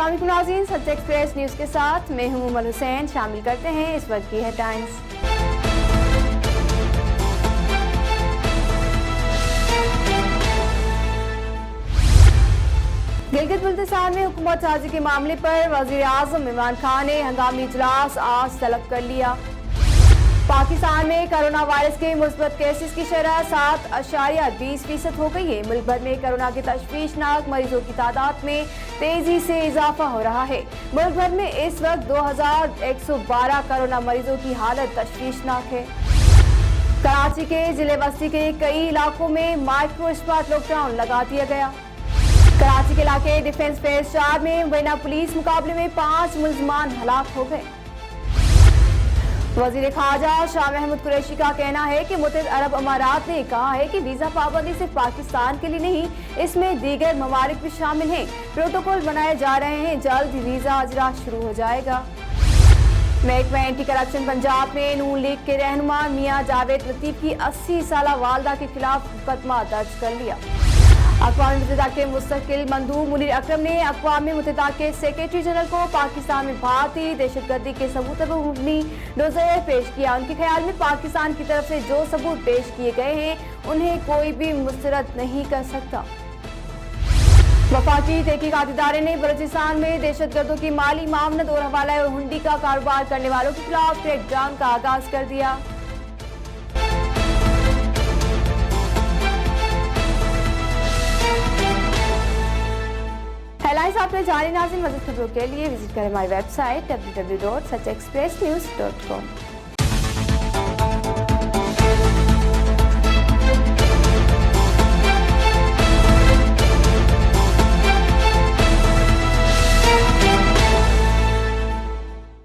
अस्सलाम वालेकुम नाज़रीन, सच एक्सप्रेस न्यूज़ के साथ मैं हूं उमर हुसैन। शामिल करते हैं इस वक्त की हेडलाइंस। गिलगित बल्तिस्तान में हुकूमत साजी के मामले पर वज़ीर आज़म इमरान खान ने हंगामी इजलास आज तलब कर लिया। पाकिस्तान में कोरोना वायरस के मुस्बत केसेस की शरह 7.20% हो गई है। मुल्क भर में कोरोना के तशवीशनाक मरीजों की तादाद में तेजी से इजाफा हो रहा है। मुल्क भर में इस वक्त 2112 कोरोना मरीजों की हालत तशवीशनाक है। कराची के जिले बस्ती के कई इलाकों में माइक्रो स्पॉट लॉकडाउन लगा दिया गया। कराची के इलाके डिफेंस फेज 4 में बिना पुलिस मुकाबले में 5 मुल्जमान हलाक हो गए। वजीर खारजा शाह महमूद कुरैशी का कहना है कि मुत्तहिद अरब अमारात ने कहा है कि वीजा पाबंदी सिर्फ पाकिस्तान के लिए नहीं, इसमें दीगर ममालिक भी शामिल हैं। प्रोटोकॉल बनाए जा रहे हैं, जल्द ही वीजा इजरा शुरू हो जाएगा। महकमा एंटी करप्शन पंजाब ने नून लीग के रहनुमा मियां जावेद लतीफ की 80 साला वालदा के खिलाफ मुकदमा दर्ज कर लिया। अक़वाम मुत्तहिदा के मुस्तकिल मंदूब मुनीर अकरम ने अक़वाम मुत्तहिदा के सेक्रेटरी जनरल को पाकिस्तान में भारतीय दहशतगर्दी के सबूत पर मुबनी नज़रिया पेश किया। उनके ख्याल में पाकिस्तान की तरफ से जो सबूत पेश किए गए हैं उन्हें कोई भी मुस्तरद नहीं कर सकता। वफाकी तहकीकाती इदारे ने बलूचिस्तान में दहशतगर्दों की माली मामनत और हवाला और हुंडी का कारोबार करने वालों के खिलाफ क्रैकडाउन का आगाज कर दिया। हेडलाइंस आपने जानी नाज़रीन, मज़ीद खबरों के लिए विजिट करें हमारी वेबसाइट www.suchexpressnews.com।